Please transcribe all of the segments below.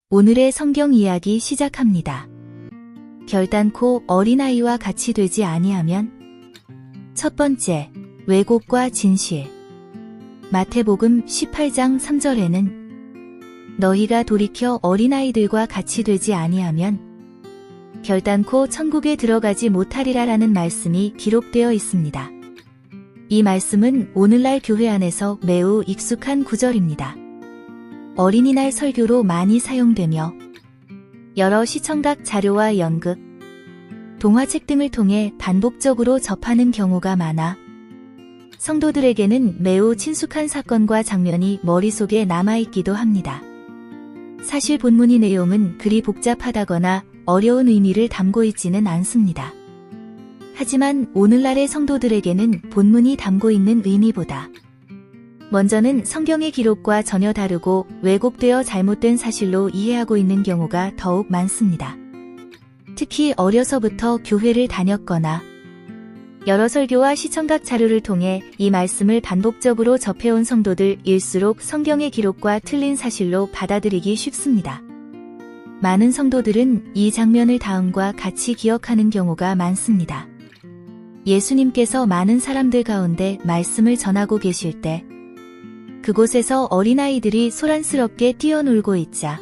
오늘의 성경 이야기 시작합니다. 결단코 어린아이와 같이 되지 아니하면. 첫 번째, 왜곡과 진실. 마태복음 18장 3절에는 너희가 돌이켜 어린아이들과 같이 되지 아니하면 결단코 천국에 들어가지 못하리라 라는 말씀이 기록되어 있습니다. 이 말씀은 오늘날 교회 안에서 매우 익숙한 구절입니다. 어린이날 설교로 많이 사용되며 여러 시청각 자료와 연극, 동화책 등을 통해 반복적으로 접하는 경우가 많아 성도들에게는 매우 친숙한 사건과 장면이 머릿속에 남아있기도 합니다. 사실 본문의 내용은 그리 복잡하다거나 어려운 의미를 담고 있지는 않습니다. 하지만 오늘날의 성도들에게는 본문이 담고 있는 의미보다 먼저는 성경의 기록과 전혀 다르고 왜곡되어 잘못된 사실로 이해하고 있는 경우가 더욱 많습니다. 특히 어려서부터 교회를 다녔거나 여러 설교와 시청각 자료를 통해 이 말씀을 반복적으로 접해온 성도들일수록 성경의 기록과 틀린 사실로 받아들이기 쉽습니다. 많은 성도들은 이 장면을 다음과 같이 기억하는 경우가 많습니다. 예수님께서 많은 사람들 가운데 말씀을 전하고 계실 때 그곳에서 어린아이들이 소란스럽게 뛰어놀고 있자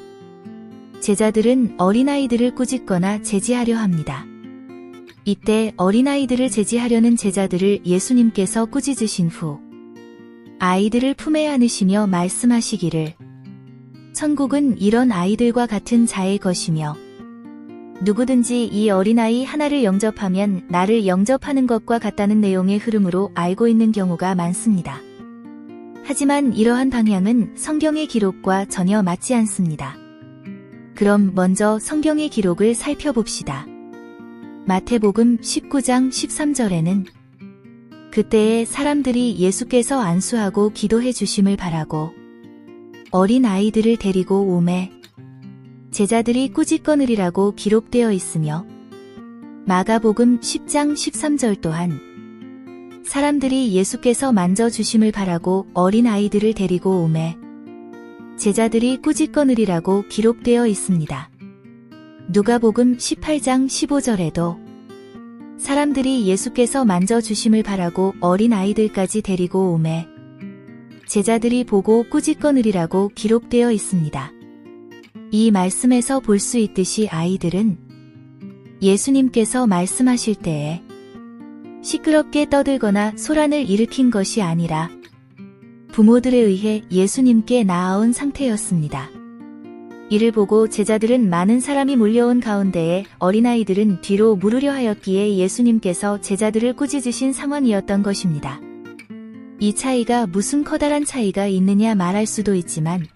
제자들은 어린아이들을 꾸짖거나 제지하려 합니다. 이때 어린아이들을 제지하려는 제자들을 예수님께서 꾸짖으신 후 아이들을 품에 안으시며 말씀하시기를 천국은 이런 아이들과 같은 자의 것이며 누구든지 이 어린아이 하나를 영접하면 나를 영접하는 것과 같다는 내용의 흐름으로 알고 있는 경우가 많습니다. 하지만 이러한 방향은 성경의 기록과 전혀 맞지 않습니다. 그럼 먼저 성경의 기록을 살펴봅시다. 마태복음 19장 13절에는 그때에 사람들이 예수께서 안수하고 기도해 주심을 바라고 어린 아이들을 데리고 오매 제자들이 꾸짖거느리라고 기록되어 있으며 마가복음 10장 13절 또한 사람들이 예수께서 만져주심을 바라고 어린 아이들을 데리고 오매 제자들이 꾸짖거느리라고 기록되어 있습니다. 누가복음 18장 15절에도 사람들이 예수께서 만져주심을 바라고 어린 아이들까지 데리고 오매 제자들이 보고 꾸짖거느리라고 기록되어 있습니다. 이 말씀에서 볼 수 있듯이 아이들은 예수님께서 말씀하실 때에 시끄럽게 떠들거나 소란을 일으킨 것이 아니라 부모들에 의해 예수님께 나아온 상태였습니다. 이를 보고 제자들은 많은 사람이 몰려온 가운데에 어린아이들은 뒤로 물으려 하였기에 예수님께서 제자들을 꾸짖으신 상황이었던 것입니다. 이 차이가 무슨 커다란 차이가 있느냐 말할 수도 있지만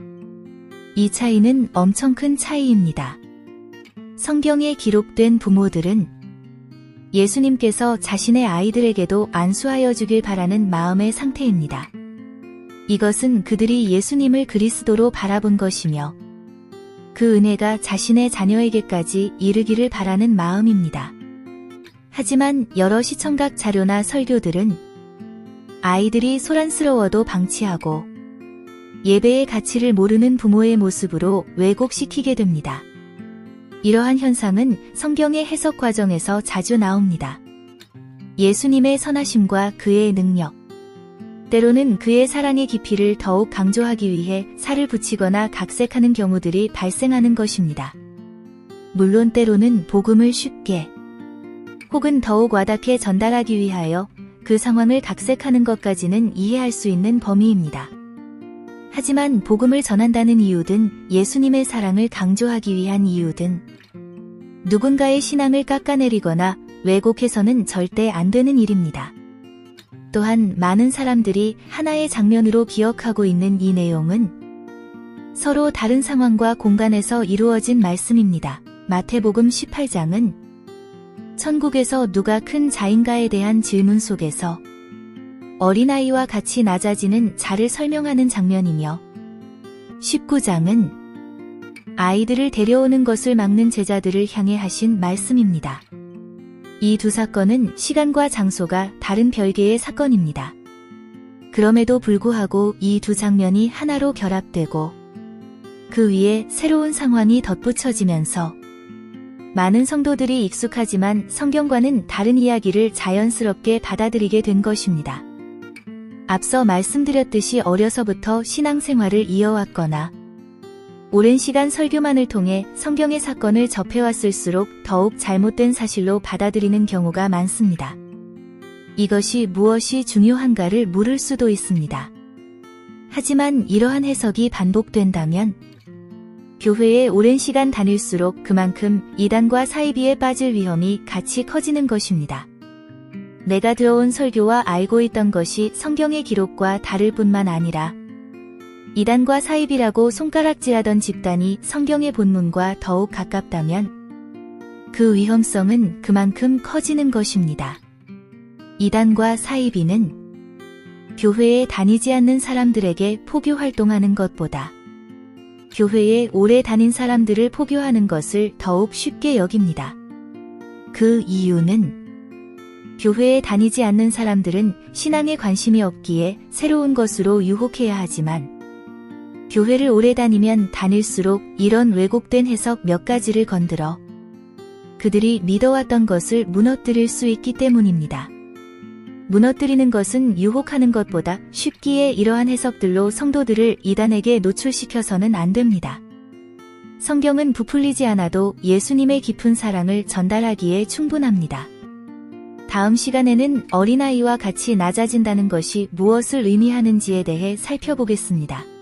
이 차이는 엄청 큰 차이입니다. 성경에 기록된 부모들은 예수님께서 자신의 아이들에게도 안수하여 주길 바라는 마음의 상태입니다. 이것은 그들이 예수님을 그리스도로 바라본 것이며 그 은혜가 자신의 자녀에게까지 이르기를 바라는 마음입니다. 하지만 여러 시청각 자료나 설교들은 아이들이 소란스러워도 방치하고 예배의 가치를 모르는 부모의 모습으로 왜곡시키게 됩니다. 이러한 현상은 성경의 해석 과정에서 자주 나옵니다. 예수님의 선하심과 그의 능력, 때로는 그의 사랑의 깊이를 더욱 강조하기 위해 살을 붙이거나 각색하는 경우들이 발생하는 것입니다. 물론 때로는 복음을 쉽게 혹은 더욱 와닿게 전달하기 위하여 그 상황을 각색하는 것까지는 이해할 수 있는 범위입니다. 하지만 복음을 전한다는 이유든 예수님의 사랑을 강조하기 위한 이유든 누군가의 신앙을 깎아내리거나 왜곡해서는 절대 안 되는 일입니다. 또한 많은 사람들이 하나의 장면으로 기억하고 있는 이 내용은 서로 다른 상황과 공간에서 이루어진 말씀입니다. 마태복음 18장은 천국에서 누가 큰 자인가에 대한 질문 속에서 어린아이와 같이 낮아지는 자를 설명하는 장면이며 19장은 아이들을 데려오는 것을 막는 제자들을 향해 하신 말씀입니다. 이 두 사건은 시간과 장소가 다른 별개의 사건입니다. 그럼에도 불구하고 이 두 장면이 하나로 결합되고 그 위에 새로운 상황이 덧붙여지면서 많은 성도들이 익숙하지만 성경과는 다른 이야기를 자연스럽게 받아들이게 된 것입니다. 앞서 말씀드렸듯이 어려서부터 신앙생활을 이어왔거나 오랜 시간 설교만을 통해 성경의 사건을 접해왔을수록 더욱 잘못된 사실로 받아들이는 경우가 많습니다. 이것이 무엇이 중요한가를 물을 수도 있습니다. 하지만 이러한 해석이 반복된다면 교회에 오랜 시간 다닐수록 그만큼 이단과 사이비에 빠질 위험이 같이 커지는 것입니다. 내가 들어온 설교와 알고 있던 것이 성경의 기록과 다를 뿐만 아니라 이단과 사이비라고 손가락질하던 집단이 성경의 본문과 더욱 가깝다면 그 위험성은 그만큼 커지는 것입니다. 이단과 사이비는 교회에 다니지 않는 사람들에게 포교 활동하는 것보다 교회에 오래 다닌 사람들을 포교하는 것을 더욱 쉽게 여깁니다. 그 이유는 교회에 다니지 않는 사람들은 신앙에 관심이 없기에 새로운 것으로 유혹해야 하지만 교회를 오래 다니면 다닐수록 이런 왜곡된 해석 몇 가지를 건드려 그들이 믿어왔던 것을 무너뜨릴 수 있기 때문입니다. 무너뜨리는 것은 유혹하는 것보다 쉽기에 이러한 해석들로 성도들을 이단에게 노출시켜서는 안 됩니다. 성경은 부풀리지 않아도 예수님의 깊은 사랑을 전달하기에 충분합니다. 다음 시간에는 어린아이와 같이 낮아진다는 것이 무엇을 의미하는지에 대해 살펴보겠습니다.